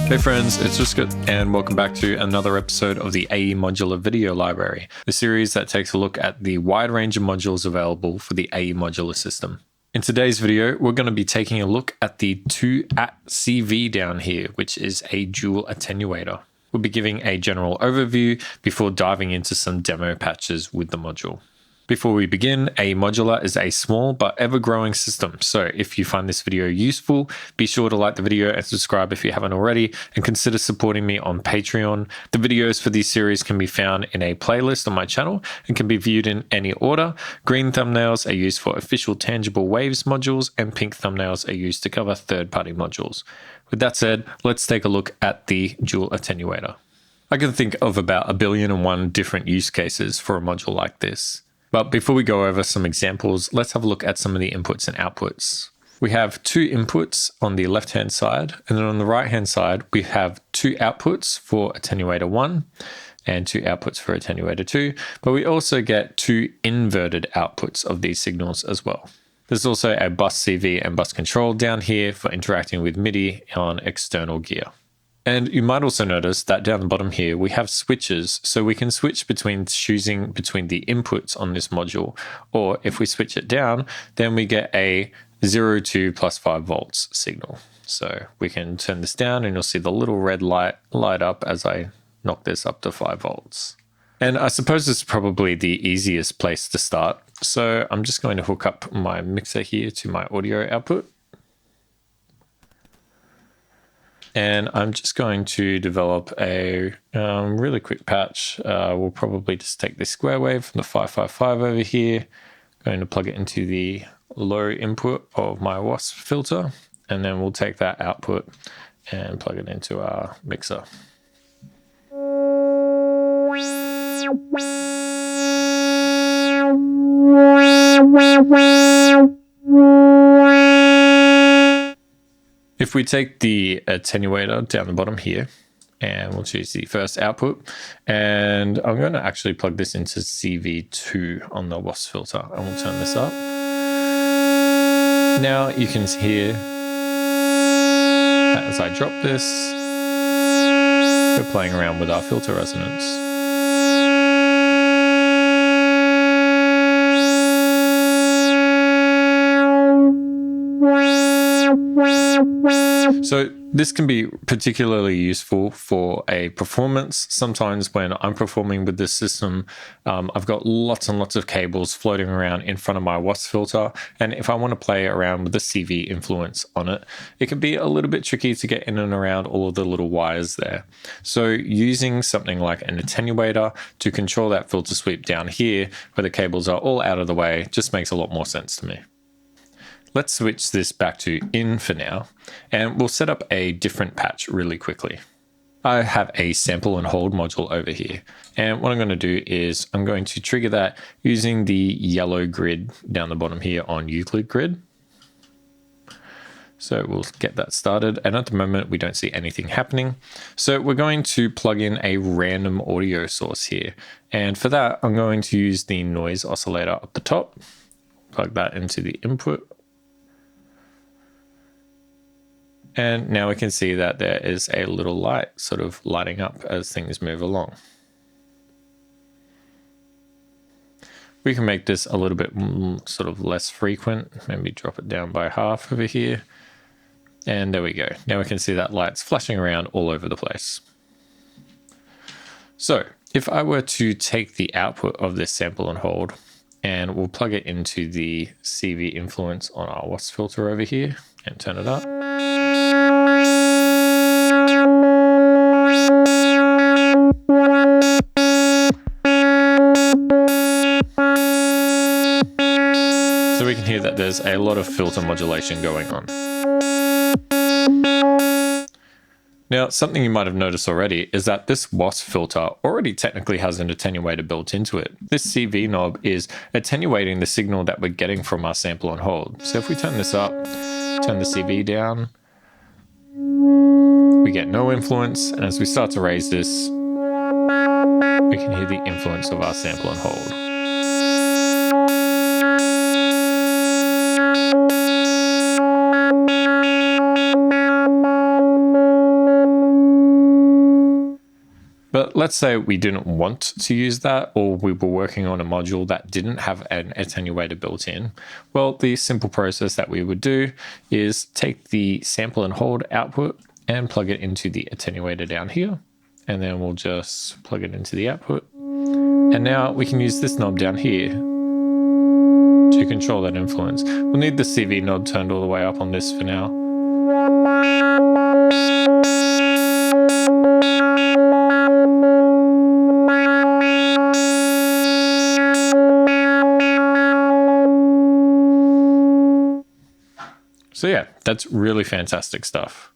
Hey friends, it's Risket, and welcome back to another episode of the AE Modular Video Library, the series that takes a look at the wide range of modules available for the AE Modular system. In today's video, we're going to be taking a look at the 2AT-CV down here, which is a dual attenuator. We'll be giving a general overview before diving into some demo patches with the module. Before we begin, AE Modular is a small but ever-growing system, so if you find this video useful, be sure to like the video and subscribe if you haven't already, and consider supporting me on Patreon. The videos for these series can be found in a playlist on my channel and can be viewed in any order. Green thumbnails are used for official Tangible Waves modules, and pink thumbnails are used to cover third-party modules. With that said, let's take a look at the dual attenuator. I can think of about 1,000,001 different use cases for a module like this. But before we go over some examples, let's have a look at some of the inputs and outputs. We have two inputs on the left-hand side, and then on the right-hand side, we have two outputs for attenuator 1 and two outputs for attenuator 2, but we also get two inverted outputs of these signals as well. There's also a bus CV and bus control down here for interacting with MIDI on external gear. And you might also notice that down the bottom here, we have switches, so we can switch between choosing between the inputs on this module, or if we switch it down, then we get a 0 to plus 5 volts signal. So we can turn this down and you'll see the little red light up as I knock this up to 5 volts. And I suppose this is probably the easiest place to start. So I'm just going to hook up my mixer here to my audio output. And I'm just going to develop a really quick patch. We'll probably just take this square wave from the 555 over here, going to plug it into the low input of my wasp filter, and then we'll take that output and plug it into our mixer. If we take the attenuator down the bottom here, and we'll choose the first output, and I'm going to actually plug this into CV2 on the wasp filter, and we'll turn this up. Now you can hear as I drop this, we're playing around with our filter resonance. So this can be particularly useful for a performance. Sometimes when I'm performing with this system, I've got lots and lots of cables floating around in front of my wasp filter. And if I want to play around with the CV influence on it, it can be a little bit tricky to get in and around all of the little wires there. So using something like an attenuator to control that filter sweep down here, where the cables are all out of the way, just makes a lot more sense to me. Let's switch this back to in for now, and we'll set up a different patch really quickly. I have a sample and hold module over here, and what I'm going to do is I'm going to trigger that using the yellow grid down the bottom here on Euclid grid. So we'll get that started, and at the moment we don't see anything happening. So we're going to plug in a random audio source here, and for that I'm going to use the noise oscillator up the top, plug that into the input. And now we can see that there is a little light sort of lighting up as things move along. We can make this a little bit sort of less frequent, maybe drop it down by half over here. And there we go. Now we can see that light's flashing around all over the place. So if I were to take the output of this sample and hold, and we'll plug it into the CV influence on our wasp filter over here and turn it up. So we can hear that there's a lot of filter modulation going on. Now, something you might have noticed already is that this wasp filter already technically has an attenuator built into it. This CV knob is attenuating the signal that we're getting from our sample and hold. So if we turn this up, turn the CV down, we get no influence, and as we start to raise this, we can hear the influence of our sample and hold. let's say we didn't want to use that, or we were working on a module that didn't have an attenuator built in. Well, the simple process that we would do is take the sample and hold output and plug it into the attenuator down here. And then we'll just plug it into the output. And now we can use this knob down here to control that influence. We'll need the CV knob turned all the way up on this for now. So yeah, that's really fantastic stuff.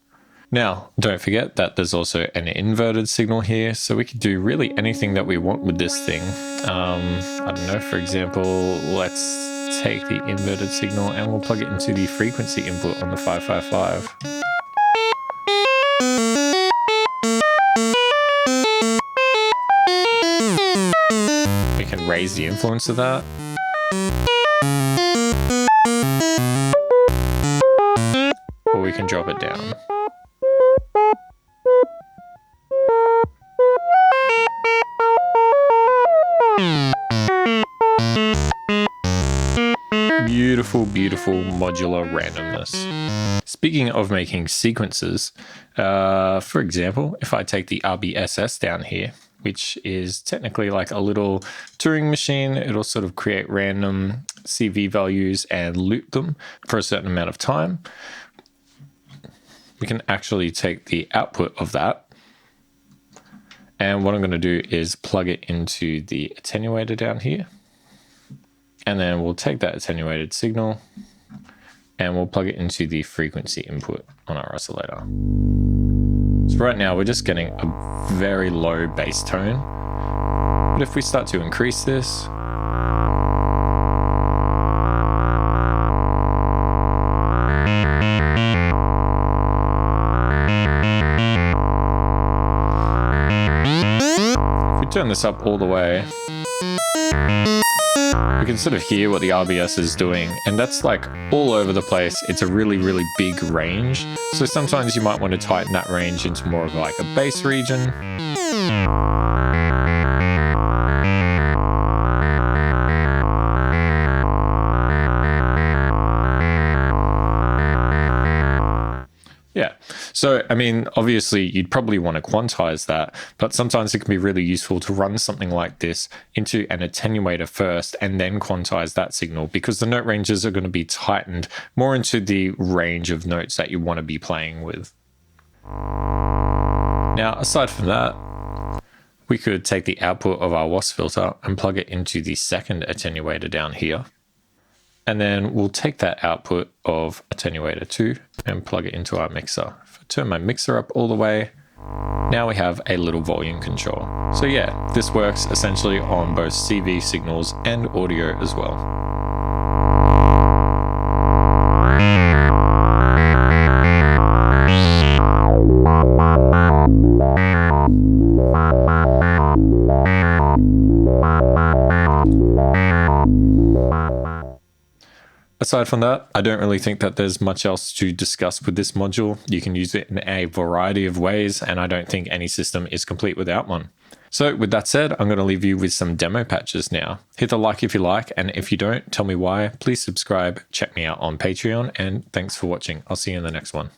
Now, don't forget that there's also an inverted signal here, so we could do really anything that we want with this thing. I don't know, for example, let's take the inverted signal and we'll plug it into the frequency input on the 555. We can raise the influence of that. Or we can drop it down. Beautiful, beautiful modular randomness. Speaking of making sequences, for example, if I take the RBSS down here, which is technically like a little Turing machine, it'll sort of create random CV values and loop them for a certain amount of time. We can actually take the output of that. And what I'm going to do is plug it into the attenuator down here. And then we'll take that attenuated signal and we'll plug it into the frequency input on our oscillator. So right now we're just getting a very low bass tone. But if we start to increase this, if we turn this up all the way, we can sort of hear what the RBS is doing, and that's like all over the place. It's a really, really big range. So sometimes you might want to tighten that range into more of like a bass region. Yeah, so I mean, obviously you'd probably want to quantize that, but sometimes it can be really useful to run something like this into an attenuator first and then quantize that signal, because the note ranges are going to be tightened more into the range of notes that you want to be playing with. Now, aside from that, we could take the output of our WAS filter and plug it into the second attenuator down here. And then we'll take that output of attenuator 2 and plug it into our mixer. If I turn my mixer up all the way, now we have a little volume control. So yeah, this works essentially on both CV signals and audio as well. Aside from that, I don't really think that there's much else to discuss with this module. You can use it in a variety of ways, and I don't think any system is complete without one. So with that said, I'm going to leave you with some demo patches now. Hit the like if you like, and if you don't, tell me why. Please subscribe, check me out on Patreon, and thanks for watching. I'll see you in the next one.